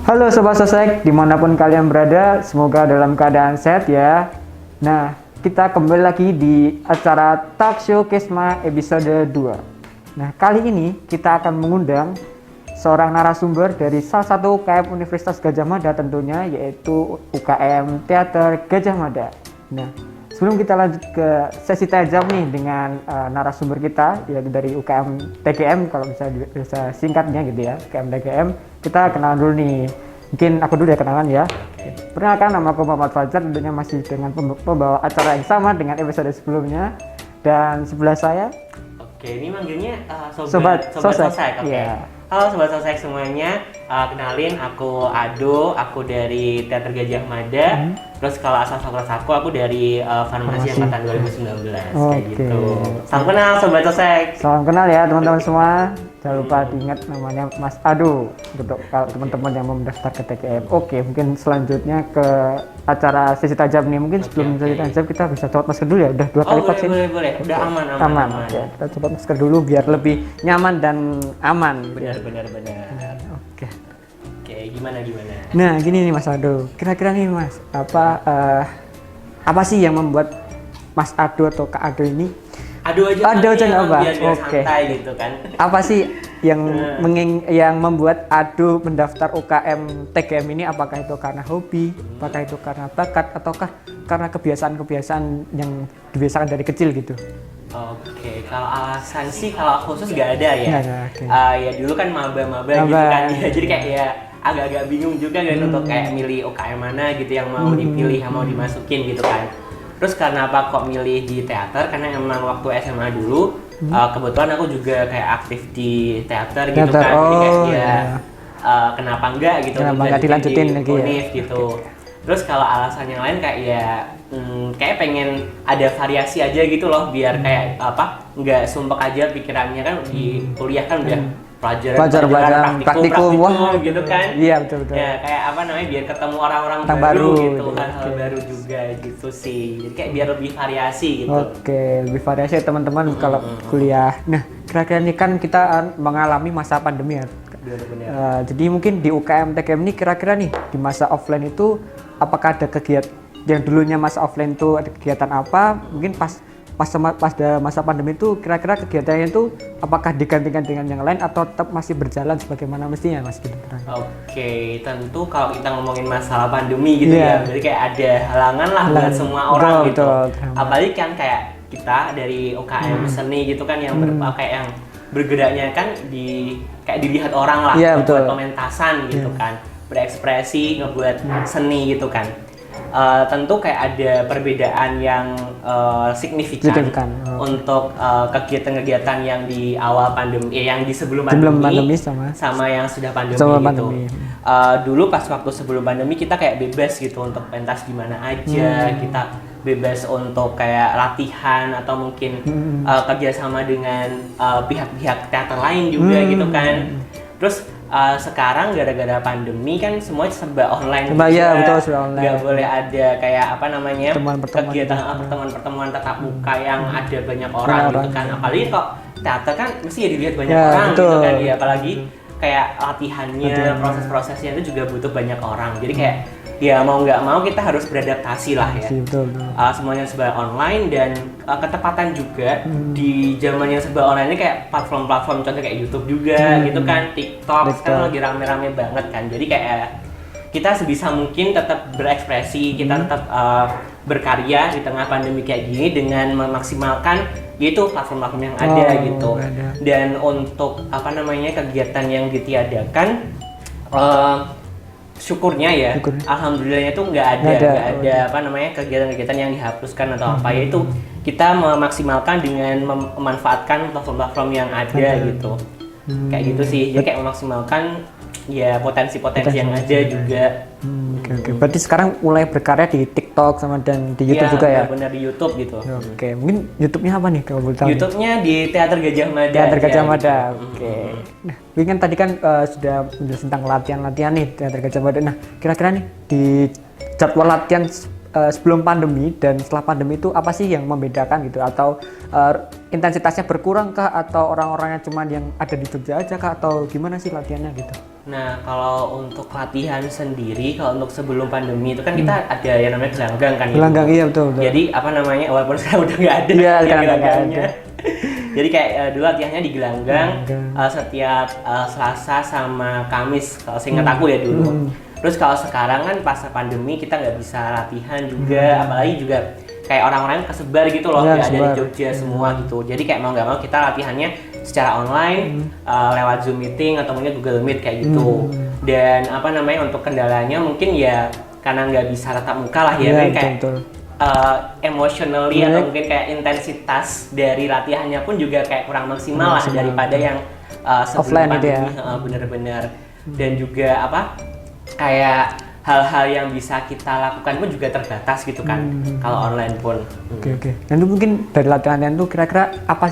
Halo Sobat Sosek, dimanapun kalian berada, semoga dalam keadaan sehat ya. Nah, kita kembali lagi di acara Talk Show Kesma episode 2. Nah, kali ini kita akan mengundang seorang narasumber dari salah satu UKM Universitas Gadjah Mada tentunya, yaitu UKM Teater Gadjah Mada. Nah, sebelum kita lanjut ke sesi tanya jawab nih dengan narasumber kita, yaitu dari UKM TGM, kalau bisa singkatnya gitu ya, UKM TGM. Kita kenalan dulu nih. Mungkin aku dulu ya kenalan ya. Perkenalkan, nama aku Muhammad Fajar, tentunya masih dengan pembawa acara yang sama dengan episode sebelumnya. Dan sebelah saya. Oke, ini manggilnya Sobat Sosek. Oke. Yeah. Halo Sobat Sosek semuanya. Kenalin, aku Ado, aku dari Teater Gadjah Mada. Terus kalau asal fakultas aku dari Farmasi angkatan 2019. Kayak gitu. Salam kenal Sobat Sosek. Salam kenal ya teman-teman semua. Jangan lupa diingat namanya Mas Ado untuk kalau teman-teman yang mau mendaftar ke TGM. Oke, mungkin selanjutnya ke acara sesi tajam nih. Mungkin sebelum sesi tajam kita bisa copot masker dulu ya. Udah 2 kali vaksin. Boleh. Udah aman. Ya, kita copot masker dulu biar lebih nyaman dan aman. Benar. Oke. Oke, gimana? Nah, gini nih Mas Ado. Kira-kira nih Mas, apa sih yang membuat Mas Ado atau Kak Ado ini Ado aja nggak apa? Biar Oke. santai gitu kan. Apa sih yang membuat Ado mendaftar UKM TGM ini? Apakah itu karena hobi, apakah itu karena bakat, ataukah karena kebiasaan-kebiasaan yang dibiasakan dari kecil gitu? Oke, kalau alasan sih kalau khusus nggak ada ya. Nggak ada, oke. Ya dulu kan maba gitu kan. Ya, jadi kayak ya agak-agak bingung juga kan untuk kayak milih UKM mana gitu yang mau dipilih, yang mau dimasukin gitu kan. Terus karena apa kok milih di teater? Karena emang waktu SMA dulu kebetulan aku juga kayak aktif di teater gitu kan. Jadi kayak kenapa enggak gitu? Kenapa enggak dilanjutin lagi ya? Univ gitu. Terus kalau alasan yang lain kayak ya kayak pengen ada variasi aja gitu loh, biar kayak nggak sumpek aja pikirannya kan di kuliah kan udah pelajaran praktikum gitu kan. Iya, betul. Ya kayak biar ketemu orang-orang baru gitu, hal-hal baru juga gitu sih. Jadi kayak biar lebih variasi gitu. Oke, lebih variasi ya teman-teman kalau kuliah. Nah, kira-kira ini kan kita mengalami masa pandemi ya. Benar. Jadi mungkin di UKM TGM ini kira-kira nih di masa offline itu apakah ada kegiatan yang dulunya masa offline itu ada kegiatan apa? Mungkin pas masa pandemi itu kira-kira kegiatannya itu apakah digantikan dengan yang lain atau tetap masih berjalan sebagaimana mestinya Mas gitu? Oke, tentu kalau kita ngomongin masalah pandemi gitu ya, jadi kayak ada halangan lah buat semua orang gitu. Apalagi kan kayak kita dari UKM seni gitu kan yang kayak yang bergeraknya kan kayak dilihat orang lah, buat pementasan gitu kan, berekspresi, ngebuat seni gitu kan. Tentu kayak ada perbedaan yang signifikan untuk kegiatan-kegiatan yang di awal pandemi, yang di sebelum pandemi sama yang sudah pandemi gitu. Dulu pas waktu sebelum pandemi kita kayak bebas gitu untuk pentas di mana aja, kita bebas untuk kayak latihan atau mungkin kerjasama dengan pihak-pihak teater lain juga gitu kan. Terus sekarang gara-gara pandemi kan semua serba online juga. Ya, betul, serba online. Nggak boleh ada kayak kegiatan pertemuan tatap muka yang ada banyak orang gitu kan. Apalagi kok teater kan mesti ya dilihat banyak orang gitu kan ya. Apalagi kayak latihannya, proses-prosesnya itu juga butuh banyak orang. Jadi kayak ya mau nggak mau kita harus beradaptasi lah ya. Betul. Semuanya serba online dan ketepatan juga di zaman yang serba online ini kayak platform-platform contoh kayak YouTube juga gitu kan, TikTok sekarang lagi rame-rame banget kan. Jadi kayak kita sebisa mungkin tetap berekspresi, kita tetap berkarya di tengah pandemi kayak gini dengan memaksimalkan yaitu platform-platform yang ada gitu. Dan untuk kegiatan yang ditiadakan syukurnya ya, alhamdulillahnya tuh nggak ada kegiatan-kegiatan yang dihapuskan atau apa, yaitu kita memaksimalkan dengan memanfaatkan platform-platform yang ada gitu. Kayak gitu sih, jadi kayak memaksimalkan ya potensi-potensi yang ada juga. Oke. Berarti sekarang mulai berkarya di TikTok dan di YouTube juga ya? Iya, benar di YouTube gitu. Oke, mungkin YouTube-nya apa nih kalau boleh tahu? YouTube-nya di Teater Gadjah Mada. Teater Gadjah Mada. Oke. Nah, ini kan tadi kan sudah menjelaskan tentang latihan nih Teater Gadjah Mada. Nah, kira-kira nih di jadwal latihan sebelum pandemi dan setelah pandemi itu apa sih yang membedakan gitu, atau intensitasnya berkurang kah atau orang-orangnya cuma yang ada di Jogja aja kah atau gimana sih latihannya gitu? Nah, kalau untuk latihan sendiri, kalau untuk sebelum pandemi itu kan kita ada yang namanya gelanggang kan. Gelanggang, iya betul. Jadi apa namanya, walaupun sekarang udah nggak ada Iya, ya gelanggangnya. Jadi kayak dulu latihannya di gelanggang setiap Selasa sama Kamis kalau seingat aku ya dulu. Terus kalau sekarang kan pas pandemi kita nggak bisa latihan juga, apalagi juga kayak orang-orang kesebar gitu loh, nggak ada di Jogja semua gitu. Jadi kayak mau nggak mau kita latihannya secara online lewat Zoom meeting atau mungkin Google Meet kayak gitu. Dan apa namanya untuk kendalanya mungkin ya karena nggak bisa tatap muka lah ya, Iya, kayak betul. Emotionally atau mungkin kayak intensitas dari latihannya pun juga kayak kurang maksimal lah daripada yang sebelum offline itu pandemi, bener-bener. Dan juga apa kayak hal-hal yang bisa kita lakukan pun juga terbatas gitu kan kalau online pun. Oke. Dan itu mungkin dari latihan itu kira-kira apa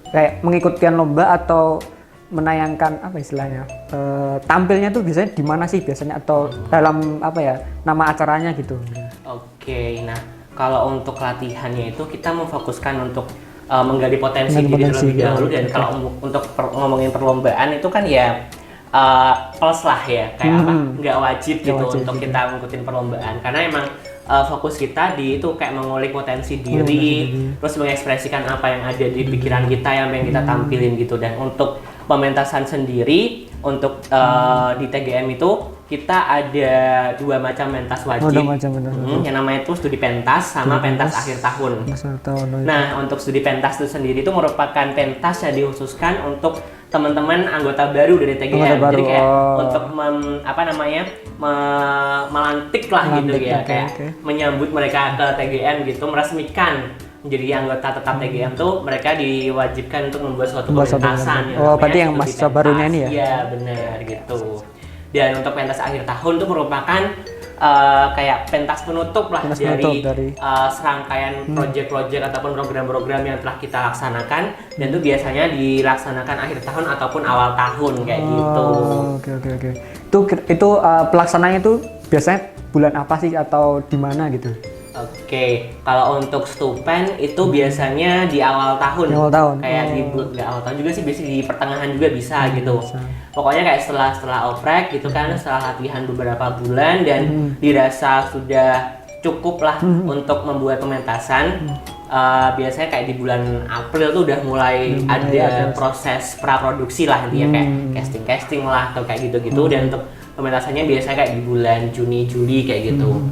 kayak mengikutkan lomba atau menayangkan apa istilahnya tampilnya tuh biasanya di mana sih biasanya atau dalam apa ya nama acaranya gitu? Oke, nah kalau untuk latihannya itu kita memfokuskan untuk menggali potensi diri terlebih dahulu dan kalau untuk ngomongin perlombaan itu kan ya plus lah ya kayak apa nggak wajib gitu untuk kita ngikutin perlombaan karena emang fokus kita di itu kayak mengulik potensi diri terus mengekspresikan apa yang ada di pikiran kita yang pengen kita tampilin gitu. Dan untuk pementasan sendiri untuk di TGM itu kita ada 2 macam pentas wajib. Yang namanya itu studi pentas sama pentas akhir tahun. Nah, untuk studi pentas itu sendiri itu merupakan pentas yang dikhususkan untuk teman-teman anggota baru dari TGM. Jadi kayak untuk melantik lah gitu ya, kayak menyambut mereka ke TGM gitu, meresmikan menjadi anggota tetap TGM tuh mereka diwajibkan untuk membuat suatu pementasan. Berarti yang mahasiswa barunya ini ya? Iya, benar gitu. Dan untuk pentas akhir tahun itu merupakan kayak pentas penutup lah dari serangkaian proyek-proyek ataupun program-program yang telah kita laksanakan dan itu biasanya dilaksanakan akhir tahun ataupun awal tahun kayak gitu. Oke. Itu pelaksanaannya itu biasanya bulan apa sih atau di mana gitu? Oke, kalau untuk Stupen itu biasanya di awal tahun. Kayak nggak awal tahun juga sih, biasanya di pertengahan juga bisa gitu. Pokoknya kayak setelah oprek gitu kan, setelah latihan beberapa bulan dan dirasa sudah cukup lah untuk membuat pementasan. Biasanya kayak di bulan April tuh udah mulai ada proses praproduksi lah intinya kayak casting lah atau kayak gitu-gitu. Dan untuk pementasannya biasanya kayak di bulan Juni Juli kayak gitu.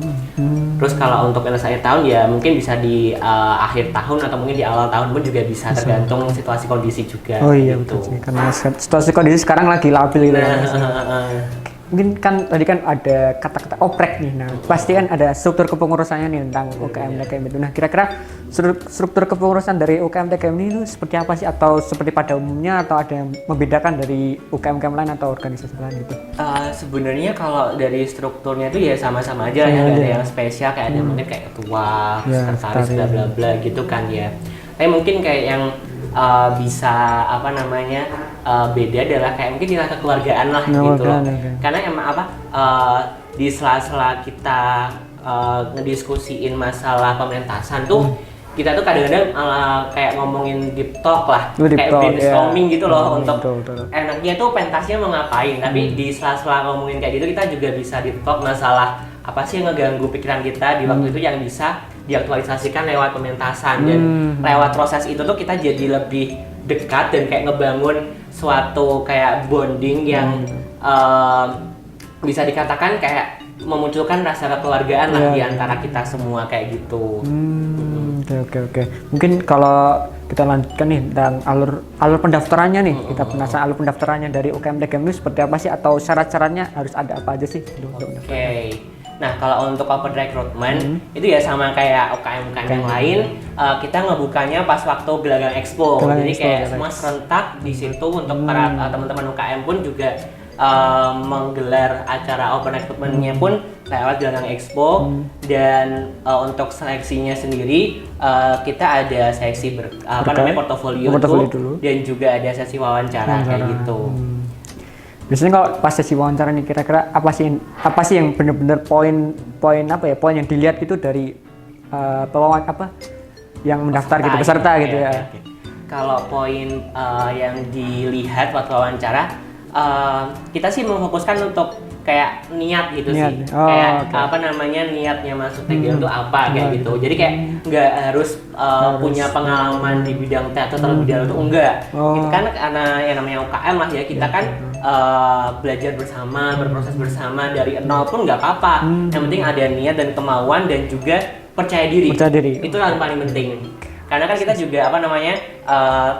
Terus kalau untuk pentas akhir tahun ya mungkin bisa di akhir tahun atau mungkin di awal tahun pun juga bisa tergantung situasi kondisi juga. Oh iya gitu. betul sih, karena situasi kondisi sekarang lagi labil gitu. Mungkin kan tadi kan ada kata-kata oprek nih, nah pasti kan ada struktur kepengurusannya nih tentang UKM TKM itu. Nah kira-kira struktur kepengurusan dari UKM TKM ini itu seperti apa sih atau seperti pada umumnya atau ada yang membedakan dari UKM lain atau organisasi lain gitu? Sebenarnya kalau dari strukturnya itu ya sama-sama aja ya, nggak ada yang spesial kayak ada mungkin kayak ketua, sekretaris bla bla bla gitu kan ya. Tapi mungkin kayak yang bisa apa namanya beda adalah kayak mungkin nilai kekeluargaan lah gitu loh. Karena emang di sela-sela kita ngediskusiin masalah pementasan tuh kita tuh kadang-kadang kayak ngomongin deep talk lah, kayak brainstorming gitu loh untuk enaknya tuh pentasnya mau ngapain. Tapi di sela-sela ngomongin kayak gitu kita juga bisa deep talk masalah apa sih yang ngeganggu pikiran kita di waktu itu yang bisa diaktualisasikan lewat pementasan. Dan lewat proses itu tuh kita jadi lebih dekat dan kayak ngebangun suatu kayak bonding yang bisa dikatakan kayak memunculkan rasa kekeluargaan lah di antara kita semua kayak gitu. Oke. Mungkin kalau kita lanjutkan nih tentang alur pendaftarannya nih, kita penasaran alur pendaftarannya dari UKM TKM ini seperti apa sih atau syarat-syaratnya harus ada apa aja sih? Oke. Nah kalau untuk open recruitment itu ya sama kayak UKM yang lain, kita ngebukanya pas waktu Gelanggang Expo. Jadi kayak semua serentak di situ untuk para teman-teman UKM pun juga menggelar acara open recruitment-nya pun lewat Gelanggang Expo. Dan untuk seleksinya sendiri kita ada seleksi portofolio dulu dan juga ada sesi wawancara kayak gitu. Biasanya kalau pas sesi wawancara nih kira-kira apa sih yang benar-benar poin yang dilihat itu dari yang mendaftar gitu, peserta gitu ya. Oke. Kalau poin yang dilihat waktu wawancara, kita sih memfokuskan untuk kayak niat gitu Niat. sih, Oh, kayak oke. apa namanya niatnya masuk TGM itu apa kayak gitu. Jadi kayak nggak harus punya pengalaman di bidang teater terlebih dahulu tuh enggak. Oh. Itu kan karena yang namanya UKM lah ya, kita kan belajar bersama, berproses bersama dari nol pun nggak apa-apa. Yang penting ada niat dan kemauan dan juga percaya diri. Percaya diri. Itu yang paling penting. Karena kan kita juga apa namanya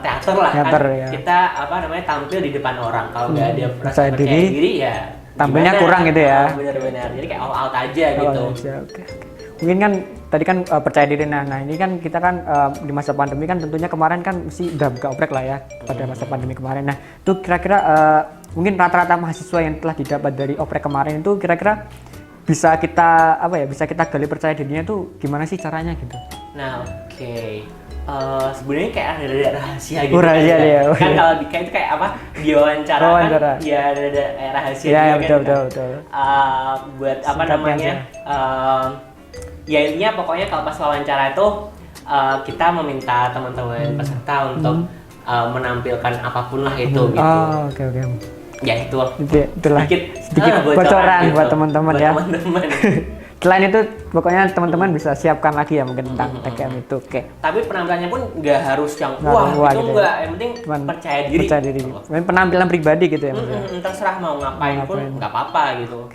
teater lah Teater, kan, ya. kita apa namanya tampil di depan orang. Kalau nggak ada Percaya percaya diri ya tampilnya gimana? kurang gitu ya. Benar-benar. Jadi kayak all out aja gitu. Oh, aja, oke. Mungkin kan tadi kan percaya diri. Nah ini kan kita kan di masa pandemi kan tentunya kemarin kan mesti udah buka oprek lah ya pada masa pandemi kemarin. Nah itu kira-kira mungkin rata-rata mahasiswa yang telah didapat dari oprek kemarin itu kira-kira bisa kita bisa kita gali percaya dirinya tuh gimana sih caranya gitu? Nah oke. Sebenarnya kayak ada rahasia gitu. Oh, rahasia kan, ya. Kan kalau kayak itu kayak apa? Diwawancara Wawancara. kan ya ada rahasia Ya, juga betul, kan. betul. Buat apa Singkatnya namanya? Ya intinya pokoknya kalau pas wawancara itu kita meminta teman-teman peserta untuk menampilkan apapun lah itu gitu. Oh, oke. Ya itu Itulah sedikit bocoran gitu. buat teman-teman ya. Teman-teman. Selain itu pokoknya teman-teman bisa siapkan lagi ya mungkin tentang TGM itu. Oke. Tapi penampilannya pun nggak harus yang Nggak wah wah itu gitu enggak, ya. yang penting Cuman percaya diri. Percaya diri. Mungkin penampilan pribadi gitu ya. Mas, ya? Terserah mau ngapain pun nggak apa-apa gitu.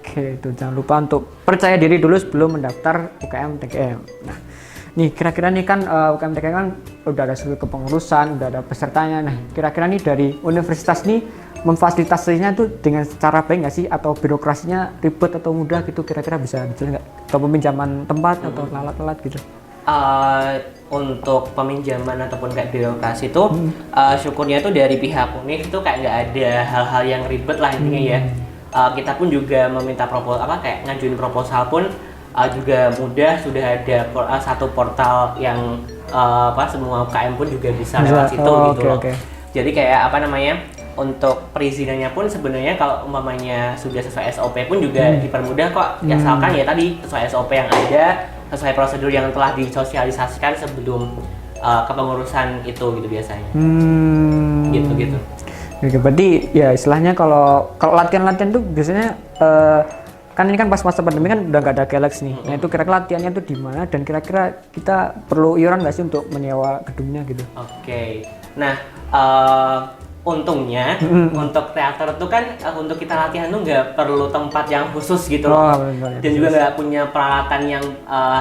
Oke, itu jangan lupa untuk percaya diri dulu sebelum mendaftar UKM TGM. Nah, nih kira-kira nih kan UKM TGM kan udah ada seluruh kepengurusan, udah ada pesertanya. Nah, kira-kira nih dari universitas nih memfasilitasinya tuh dengan cara baik nggak sih atau birokrasinya ribet atau mudah gitu kira-kira bisa dijelaskan nggak? Atau peminjaman tempat atau lalat-lalat gitu? Untuk peminjaman ataupun kayak birokrasi itu syukurnya tuh dari pihak UNIF itu kayak nggak ada hal-hal yang ribet lah intinya ya. Kita pun juga meminta proposal kayak ngajuin proposal pun juga mudah, sudah ada satu portal yang semua UKM pun juga bisa lewat situ gitu loh. Jadi kayak apa namanya, untuk perizinannya pun sebenarnya kalau umpamanya sudah sesuai SOP pun juga dipermudah kok, asalkan ya tadi sesuai SOP yang ada, sesuai prosedur yang telah disosialisasikan sebelum kepengurusan itu gitu biasanya. Gitu. Oke, berarti ya istilahnya kalau latihan-latihan tuh biasanya kan ini kan pas masa pandemi kan udah nggak ada Galaxy nih. Nah itu kira-kira latihannya tuh di mana dan kira-kira kita perlu iuran nggak sih untuk menyewa gedungnya gitu? Oke. Nah untungnya untuk teater itu kan untuk kita latihan tuh nggak perlu tempat yang khusus gitu loh. Dan juga nggak punya peralatan yang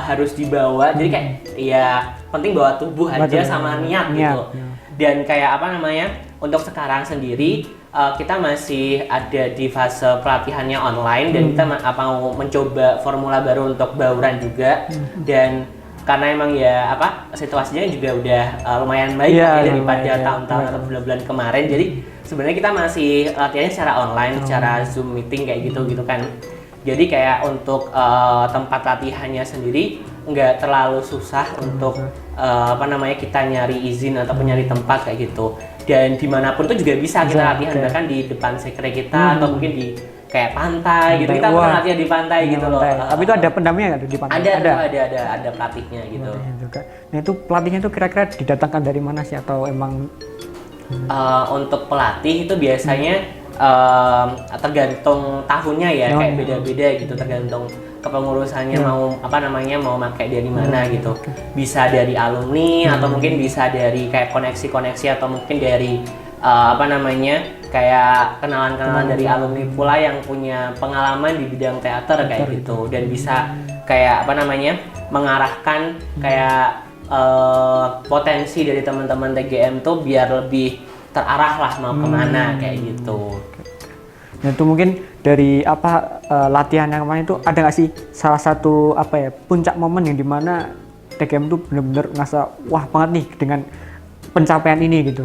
harus dibawa. Jadi kayak ya penting bawa tubuh aja sama niat gitu. Dan kayak apa namanya, untuk sekarang sendiri kita masih ada di fase pelatihannya online dan kita mau mencoba formula baru untuk bauran juga. Dan karena emang ya situasinya juga udah lumayan baik daripada tahun-tahun atau bulan-bulan kemarin, jadi sebenarnya kita masih latihannya secara online, secara Zoom meeting kayak gitu kan. Jadi kayak untuk tempat latihannya sendiri nggak terlalu susah untuk kita nyari izin ataupun nyari tempat kayak gitu. Dan dimanapun tuh juga bisa kita latihan, bahkan di depan sekre kita atau mungkin di kayak pantai gitu, kita pernah latihan di pantai gitu loh. Tapi itu ada pendampingnya nggak di pantai? Ada pelatihnya gitu. Nah itu pelatihnya tuh kira-kira didatangkan dari mana sih atau emang? Untuk pelatih itu biasanya tergantung tahunnya ya, kayak beda-beda gitu, tergantung kepengurusannya mau mau pakai dari mana gitu. Bisa dari alumni atau mungkin bisa dari kayak koneksi-koneksi atau mungkin dari kayak kenalan-kenalan dari alumni pula yang punya pengalaman di bidang teater kayak gitu, dan bisa kayak mengarahkan kayak potensi dari teman-teman TGM tuh biar lebih terarah lah mau kemana kayak gitu. Nah itu mungkin dari latihan yang kemarin itu ada nggak sih salah satu puncak momen yang dimana TGM tuh bener-bener ngerasa wah banget nih dengan pencapaian ini gitu?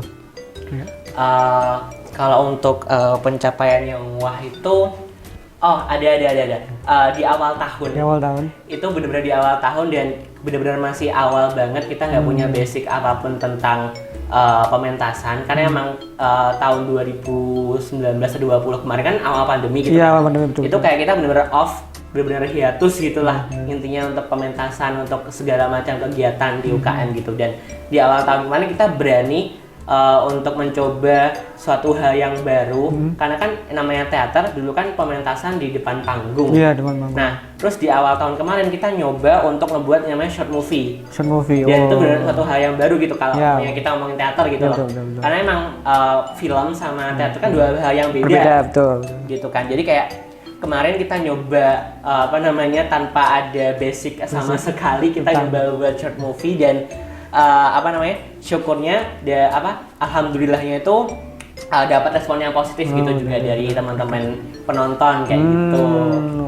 Kalau untuk pencapaian yang wah itu ada di awal tahun. Di awal tahun itu benar-benar di awal tahun dan benar-benar masih awal banget, kita nggak punya basic apapun tentang pementasan karena emang tahun 2019-2020 kemarin kan awal pandemi gitu. Iya, awal pandemi betul. Itu kayak kita benar-benar off benar-benar hiatus gitulah intinya untuk pementasan, untuk segala macam kegiatan di UKM gitu. Dan di awal tahun kemarin kita berani untuk mencoba suatu hal yang baru, karena kan namanya teater dulu kan pementasan di depan panggung. Iya, depan panggung. Nah, terus di awal tahun kemarin kita nyoba untuk ngebuat namanya short movie. Short movie. Dan itu benar suatu hal yang baru gitu kalau Ya. kita ngomongin teater gitu loh. Betul. Karena emang film sama teater kan dua hal yang beda. Berbeda, betul. Gitu kan. Jadi kayak kemarin kita nyoba tanpa ada basic sama sekali, kita nyoba buat short movie dan syukurnya alhamdulillahnya itu dapat respon yang positif gitu juga dari teman-teman penonton kayak gitu.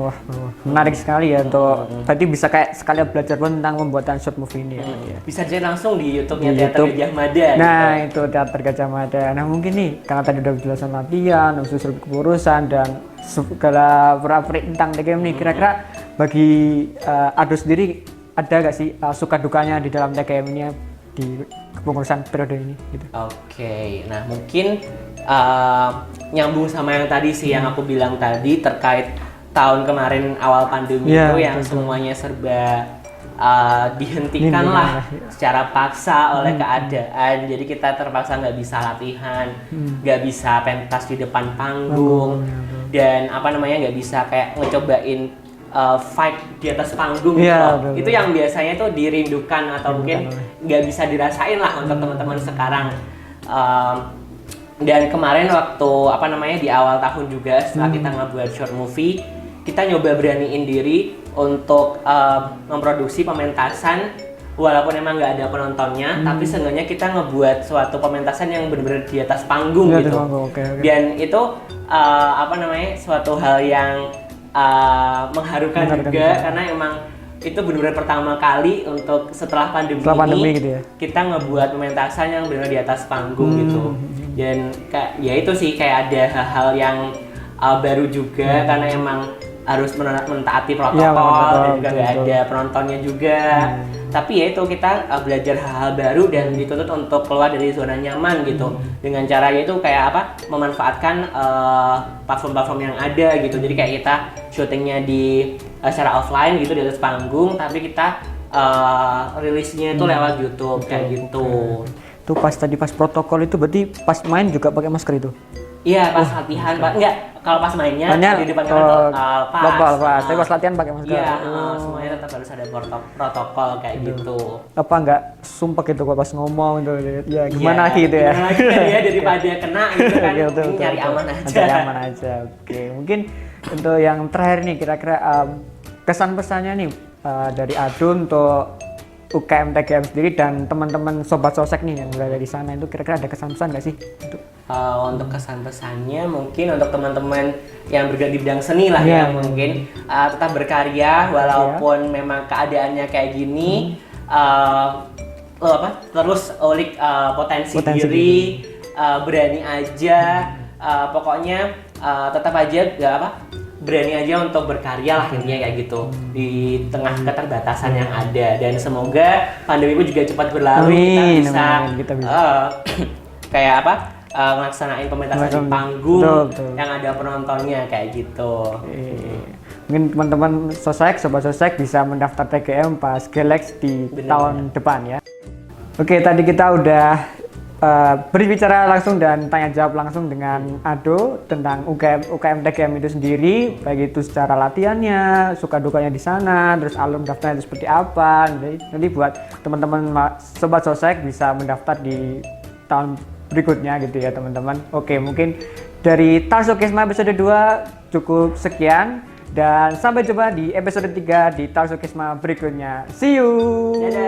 Wah, menarik sekali ya untuk tadi bisa kayak sekali belajar pun tentang pembuatan short movie ini ya. Bisa cek langsung di YouTube-nya Di Teater YouTube. Gajah Mada. Nah, itu Teater Gajah Mada. Nah, mungkin nih karena tadi udah penjelasan latihan, usul kepengurusan dan segala pera-peri tentang TKM nih, kira-kira bagi Ado sendiri ada gak sih suka dukanya di dalam TKM ini ya, di kepengurusan periode ini gitu. Oke, nah mungkin nyambung sama yang tadi sih yang aku bilang tadi terkait tahun kemarin awal pandemi Ya, itu yang betul. semuanya serba dihentikan lah secara paksa oleh keadaan. Jadi kita terpaksa nggak bisa latihan, nggak bisa pentas di depan panggung, dan nggak bisa kayak ngecobain fight di atas panggung gitu Iya, loh. betul. Itu yang biasanya tuh dirindukan atau mungkin nggak bisa dirasain lah untuk teman-teman sekarang. Dan kemarin waktu di awal tahun juga setelah kita ngebuat short movie, kita nyoba beraniin diri untuk memproduksi pementasan walaupun emang nggak ada penontonnya, tapi seenggaknya kita ngebuat suatu pementasan yang benar-benar di atas panggung Iya, di gitu. panggung, oke. Dan itu suatu hal yang mengharukan juga karena emang itu benar-benar pertama kali untuk setelah pandemi ini gitu ya. kita ngebuat pementasan yang benar di atas panggung gitu. Dan ya itu sih kayak ada hal-hal yang baru juga karena emang harus mentaati protokol Iya, betul, dan juga nggak betul. ada penontonnya juga. Tapi ya itu kita belajar hal-hal baru dan dituntut untuk keluar dari zona nyaman gitu. Dengan cara itu kayak memanfaatkan platform-platform yang ada gitu. Jadi kayak kita syutingnya di secara offline gitu di atas panggung, tapi kita rilisnya itu lewat YouTube kayak gitu. Itu pas protokol itu berarti pas main juga pakai masker itu. Iya, pas latihan, enggak, kalau pas mainnya di depan pas. Tapi pas latihan pakai masker. Iya, semuanya tetap harus ada protokol kayak gitu. Apa enggak sumpah gitu kok pas ngomong itu ya gimana lagi gitu ya. Gimana lagi kan ya daripada kena gitu kan. Betul, Ini nyari betul. aman aja. Nyari aman aja. Oke, mungkin untuk yang terakhir nih kira-kira kesan pesannya nih dari Ado untuk UKM TGM sendiri dan teman-teman sobat sosek nih yang berada di sana, itu kira-kira ada kesan pesan nggak sih? Untuk kesan pesannya mungkin untuk teman-teman yang bergerak di bidang seni lah Yeah. ya mungkin tetap berkarya walaupun memang keadaannya kayak gini, terus ulik potensi diri, berani aja, pokoknya tetap aja berani aja untuk berkarya lah intinya kayak gitu di tengah keterbatasan yang ada, dan semoga pandemi pun juga cepat berlalu. Amin, kita bisa kayak ngelaksanain pementasan di panggung betul. yang ada penontonnya kayak gitu. Mungkin teman-teman sobat sosek bisa mendaftar TGM pas Galax di tahun depan ya. Oke, tadi kita udah berbicara langsung dan tanya jawab langsung dengan Ado tentang UKM TGM itu sendiri, baik itu secara latihannya, suka dukanya di sana, terus alur daftarnya itu seperti apa. Jadi buat teman-teman sobat sosek bisa mendaftar di tahun berikutnya gitu ya teman-teman. Oke, mungkin dari Talkshow Kesma episode 2 cukup sekian dan sampai jumpa di episode 3 di Talkshow Kesma berikutnya. See you. Dadah.